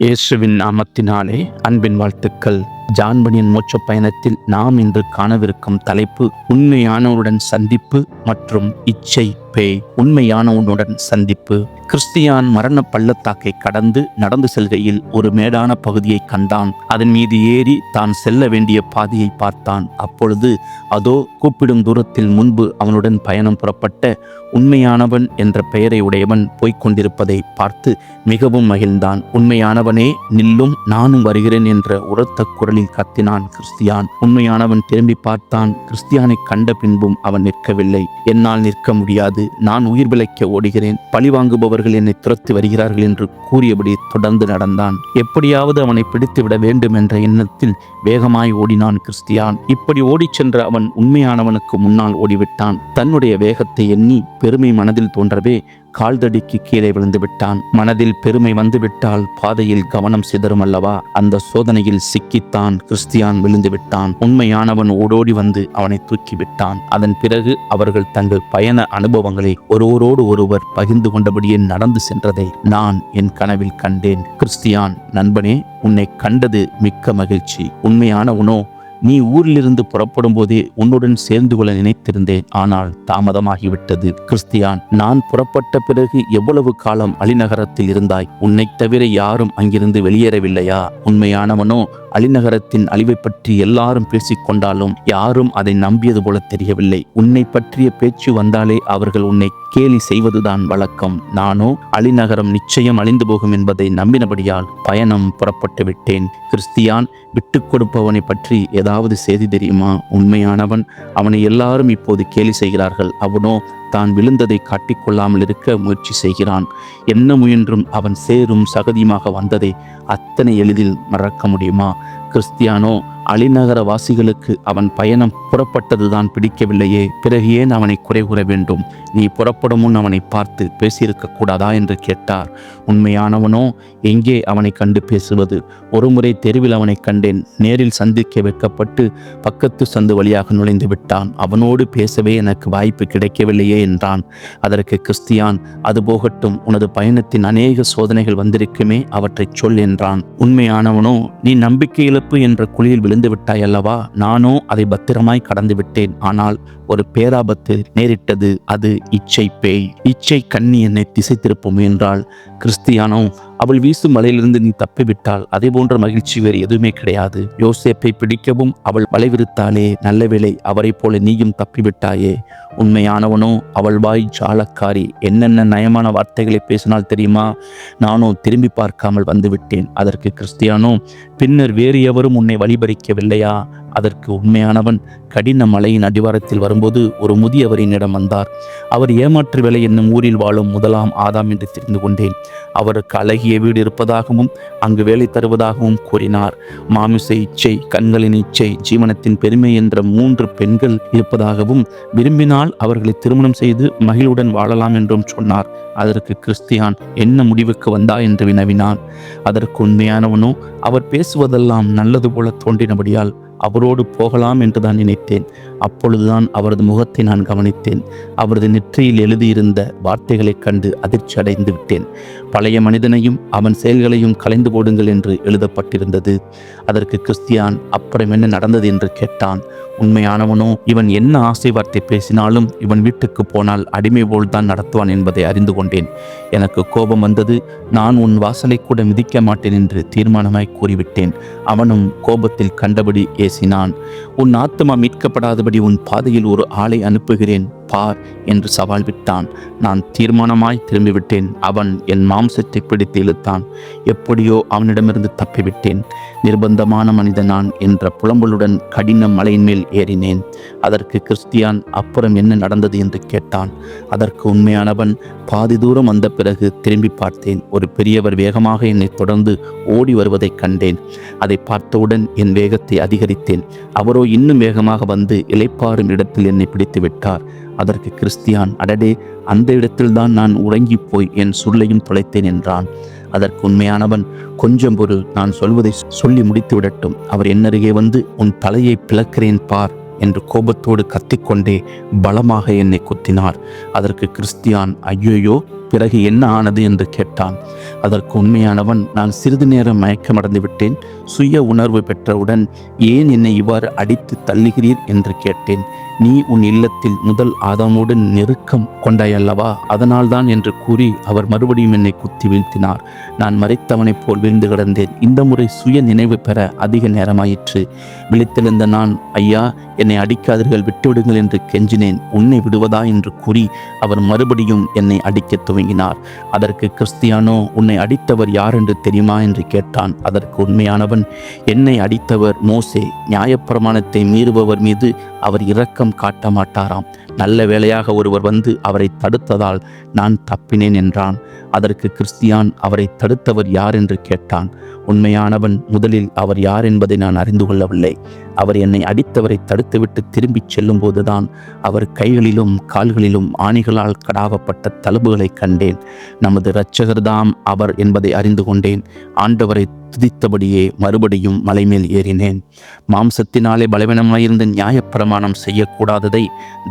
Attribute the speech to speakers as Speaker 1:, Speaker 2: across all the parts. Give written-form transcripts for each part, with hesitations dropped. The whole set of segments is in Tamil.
Speaker 1: இயேசுவின் நாமத்தினாலே அன்பின் வாழ்த்துக்கள். ஜான்பனியின் மோட்ச பயணத்தில் நாம் இன்று காணவிருக்கும் தலைப்பு உண்மையானவருடன் சந்திப்பு மற்றும் இச்சை பேய். உண்மையானவனுடன் சந்திப்பு. கிறிஸ்தியான் மரண பள்ளத்தாக்கை கடந்து நடந்து செல்கையில் ஒரு மேடான பகுதியை கண்டான். அதன் மீது ஏறி தான் செல்ல வேண்டிய பாதையை பார்த்தான். அப்பொழுது அதோ கூப்பிடும் தூரத்தில் முன்பு அவனுடன் பயணம் புறப்பட்ட உண்மையானவன் என்ற பெயரை உடையவன் போய்க் கொண்டிருப்பதை பார்த்து மிகவும் மகிழ்ந்தான். உண்மையானவனே நில்லும், நானும் வருகிறேன் என்ற உரத்த குரலில் கத்தினான் கிறிஸ்தியான். உண்மையானவன் திரும்பி பார்த்தான். கிறிஸ்தியானை கண்ட பின்பும் அவன் நிற்கவில்லை. என்னால் நிற்க முடியாது, நான் உயிர் பிழைக்க ஓடுகிறேன், பழிவாங்குபவர்கள் என்னை துரத்தி வருகிறார்கள் என்று கூறியபடி தொடர்ந்து நடந்தான். எப்படியாவது அவனை பிடித்துவிட வேண்டும் என்ற எண்ணத்தில் வேகமாய் ஓடினான் கிறிஸ்தியான். இப்படி ஓடிச் சென்ற அவன் உண்மையானவனுக்கு முன்னால் ஓடிவிட்டான். தன்னுடைய வேகத்தை எண்ணி பெருமை மனதில் தோன்றவே கால்தடிக்கு கீழே விழுந்து விட்டான். மனதில் பெருமை வந்துவிட்டால் பாதையில் கவனம் சிதறும் அல்லவா? அந்த சோதனையில் சிக்கித்தான் கிறிஸ்தியான் விழுந்து விட்டான். உண்மையானவன் ஓடோடி வந்து அவனை தூக்கிவிட்டான். அதன் பிறகு அவர்கள் தங்கள் பயண அனுபவங்களை ஒருவரோடு ஒருவர் பகிர்ந்து கொண்டபடியே நடந்து சென்றதை நான் என் கனவில் கண்டேன். கிறிஸ்தியான், நண்பனே, உன்னை கண்டது மிக்க மகிழ்ச்சி. உண்மையானவனோ, நீ ஊரிலிருந்து புறப்படும் போதே உன்னுடன் சேர்ந்து கொள்ள நினைத்திருந்தேன், ஆனால் தாமதமாகிவிட்டது. கிறிஸ்தியான், நான் புறப்பட்ட பிறகு எவ்வளவு காலம் அலிநகரத்தில் இருந்தாய்? உன்னை தவிர யாரும் அங்கிருந்து வெளியேறவில்லையா? உண்மையானவனோ, அலிநகரத்தின் அழிவை பற்றி எல்லாரும் பேசிக்கொண்டாலும் யாரும் அதை நம்பியது போல தெரியவில்லை. உன்னை பற்றிய பேச்சு வந்தாலே அவர்கள் உன்னை கேலி செய்வதுதான் வழக்கம். நானோ அலிநகரம் நிச்சயம் அழிந்து போகும் என்பதை நம்பினபடியால் பயணம் புறப்பட்டு விட்டேன். கிறிஸ்தியான், விட்டு கொடுப்பவனை பற்றி ஏதாவது செய்தி தெரியுமா? உண்மையானவன், அவனை எல்லாரும் இப்போது கேலி செய்கிறார்கள். அவனோ தான் விழுந்ததை காட்டிக்கொள்ளாமல் இருக்க முயற்சி செய்கிறான். என்ன முயன்றும் அவன் சேரும் சகதியுமாக வந்ததை அத்தனை எளிதில் மறக்க முடியுமா? கிறிஸ்தியானோ, அலிநகர வாசிகளுக்கு அவன் பயணம் புறப்பட்டதுதான் பிடிக்கவில்லையே, பிறகு ஏன் அவனை குறை கூற வேண்டும்? நீ புறப்படும் முன் அவனை பார்த்து பேசியிருக்க கூடாதா என்று கேட்டார். உண்மையானவனோ, எங்கே அவனை கண்டு பேசுவது? ஒருமுறை தெருவில் அவனை கண்டேன். நேரில் சந்திக்க வைக்கப்பட்டு பக்கத்து சந்து வழியாக நுழைந்து விட்டான். அவனோடு பேசவே எனக்கு வாய்ப்பு கிடைக்கவில்லையே என்றான். அதற்கு கிறிஸ்தியான், அது போகட்டும், உனது பயணத்தின் அநேக சோதனைகள் வந்திருக்குமே, அவற்றை சொல் என்றான். உண்மையானவனோ, நீ நம்பிக்கை இழப்பு என்ற குழியில் விழுந்து விட்டாய் அல்லவா? நானோ அதை பத்திரமாய் கடந்து விட்டேன். ஆனால் ஒரு பேராபத்து நேரிட்டது. அது இச்சை பேய். இச்சை கண்ணி என்னை திசை திருப்பும் என்றாள். கிறிஸ்தியானோ, அவள் வீசும் மலையிலிருந்து நீ தப்பிவிட்டால் அதை போன்ற மகிழ்ச்சி வேறு எதுவுமே கிடையாது. யோசேப்பை பிடிக்கவும் அவள் வலைவிரித்தாளே, நல்ல வேளை, அவரை போல நீயும் தப்பிவிட்டாயே. உண்மையானவனோ, அவள் வாய் ஜாலக்காரி. என்னென்ன நயமான வார்த்தைகளை பேசினால் தெரியுமா? நானோ திரும்பி பார்க்காமல் வந்துவிட்டேன். அதற்கு கிறிஸ்தியானோ, பின்னர் வேறு எவரும் உன்னை வழிபறிக்கவில்லையா? அதற்கு உண்மையானவன், கடின மலையின் அடிவாரத்தில் வரும்போது ஒரு முதியவரினிடம் வந்தார். அவர் ஏமாற்று வேலை என்னும் ஊரில் வாழும் முதலாம் ஆதாம் என்று தெரிந்து கொண்டேன். அவருக்கு அழகிய வீடு இருப்பதாகவும் அங்கு வேலை தருவதாகவும் கூறினார். மாமிச இச்சை, கண்களின் இச்சை, ஜீவனத்தின் பெருமை என்ற 3 பெண்கள் இருப்பதாகவும் விரும்பினால் அவர்களை திருமணம் செய்து மகிழ்வுடன் வாழலாம் என்றும் சொன்னார். அதற்கு கிறிஸ்தியான், என்ன முடிவுக்கு வந்தா என்று வினவினான். அதற்கு உண்மையானவனோ, அவர் பேசுவதெல்லாம் நல்லது போல தோன்றினபடியால் அவரோடு போகலாம் என்று தான் நினைத்தேன். அப்பொழுதுதான் அவரது முகத்தை நான் கவனித்தேன். அவரது நெற்றியில் எழுதியிருந்த வார்த்தைகளைக் கண்டு அதிர்ச்சி அடைந்து விட்டேன். பழைய மனிதனையும் அவன் செயல்களையும் கலைந்து போடுங்கள் என்று எழுதப்பட்டிருந்தது. அதற்கு கிறிஸ்தியான், அப்புறம் என்ன நடந்தது என்று கேட்டான். உண்மையானவனோ, இவன் என்ன ஆசை வார்த்தை பேசினாலும் இவன் வீட்டுக்கு போனால் அடிமை போல்தான் நடத்துவான் என்பதை அறிந்து கொண்டேன். எனக்கு கோபம் வந்தது. நான் உன் வாசலை கூட மிதிக்க மாட்டேன் என்று தீர்மானமாய் கூறிவிட்டேன். அவனும் கோபத்தில் கண்டபடி ஏசினான். உன் ஆத்மா மீட்கப்படாதபடி உன் பாதையில் ஒரு ஆளை அனுப்புகிறேன், பார் என்று சவால் விட்டான். நான் தீர்மானமாய் திரும்பிவிட்டேன். அவன் என் மாம்சத்தை பிடித்து இழுத்தான். எப்படியோ அவனிடமிருந்து தப்பிவிட்டேன். நிர்பந்தமான மனிதன் நான் என்ற புலம்பலுடன் கடின மலையின் மேல் ஏறினேன். அதற்கு கிறிஸ்தியான், அப்புறம் என்ன நடந்தது என்று கேட்டான். அதற்கு உண்மையானவன், பாதி தூரம் வந்த பிறகு திரும்பி பார்த்தேன். ஒரு பெரியவர் வேகமாக என்னை தொடர்ந்து ஓடி வருவதை கண்டேன். அதை பார்த்தவுடன் என் வேகத்தை அதிகரித்தேன். அவரோ இன்னும் வேகமாக வந்து இளைப்பாறும் இடத்தில் என்னை பிடித்து விட்டார். அதற்கு கிறிஸ்தியான், அடடே, அந்த இடத்தில்தான் நான் உறங்கி போய் என் சுருளையும் தொலைத்தேன் என்றான். அதற்கு உண்மையானவன், கொஞ்சம் பொறு, நான் சொல்வதை சொல்லி முடித்து விடட்டும். அவர் என்னருகே வந்து, உன் தலையை பிளக்கிறேன் பார் என்று கோபத்தோடு கத்திக்கொண்டே பலமாக என்னை குத்தினார். அதற்கு கிறிஸ்தியான், ஐயோயோ, பிறகு என்ன ஆனது என்று கேட்டான். அதற்கு உண்மையானவன், நான் சிறிது நேரம் மயக்கமடைந்து விட்டேன். சுய உணர்வு பெற்றவுடன், ஏன் என்னை இவ்வாறு அடித்து தள்ளுகிறீர் என்று கேட்டேன். நீ உன் இல்லத்தில் முதல் ஆதாமுடன் நெருக்கம் கொண்டாயல்லவா, அதனால்தான் என்று கூறி அவர் மறுபடியும் என்னை குத்தி வீழ்த்தினார். நான் மறைத்தவனைப் போல் வீழ்ந்து கிடந்தேன். இந்த முறை சுய நினைவு பெற அதிக நேரமாயிற்று. விழித்தெழுந்த நான், ஐயா, என்னை அடிக்காதீர்கள், விட்டுவிடுங்கள் என்று கெஞ்சினேன். உன்னை விடுவதா என்று கூறி அவர் மறுபடியும் என்னை அடிக்க துவங்கினார். அதற்கு கிறிஸ்தியானோ, உன்னை அடித்தவர் யார் என்று தெரியுமா என்று கேட்டான். அதற்கு உண்மையானவன், என்னை அடித்தவர் மோசே. நியாயப்பிரமாணத்தை மீறுபவர் மீது அவர் இரக்கம் காட்ட மாட்டாராம். நல்ல வேளையாக ஒருவர் வந்து அவரை தடுத்ததால் நான் தப்பினேன் என்றான். அதற்கு கிறிஸ்தியான், அவரை தடுத்தவர் யார் என்று கேட்டான். உண்மையானவன், முதலில் அவர் யார் என்பதை நான் அறிந்து கொள்ளவில்லை. அவர் என்னை அடித்தவரை தடுத்துவிட்டு திரும்பிச் செல்லும் போதுதான் அவர் கைகளிலும் கால்களிலும் ஆணிகளால் கடாவப்பட்ட தழும்புகளை கண்டேன். நமது இரட்சகர்தாம் அவர் என்பதை அறிந்து கொண்டேன். ஆண்டவரை துதித்தபடியே மறுபடியும் மலைமேல் ஏறினேன். மாம்சத்தினாலே பலவீனமாயிருந்த நியாயப்பிரமாணம் செய்யக்கூடாததை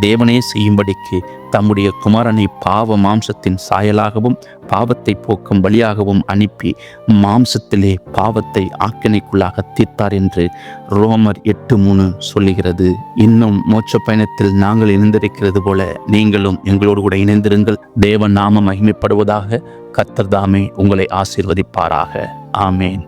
Speaker 1: தேவனே செய்யும்படிக்கு தம்முடைய குமாரனை பாவ மாம்சத்தின் சாயலாகவும் பாவத்தை போக்கும் பலியாகவும் அனுப்பி மாம்சத்திலே பாவத்தை ஆக்கினைக்குள்ளாக தீர்த்தார் என்று ரோமர் 8:3 சொல்லுகிறது. இன்னும் மோட்ச பயணத்தில் நாங்கள் இணைந்திருக்கிறது போல நீங்களும் எங்களோடு கூட இணைந்திருங்கள். தேவ நாமம் மகிமைப்படுவதாக. கர்த்தர் தாமே உங்களை ஆசீர்வதிப்பாராக. ஆமேன்.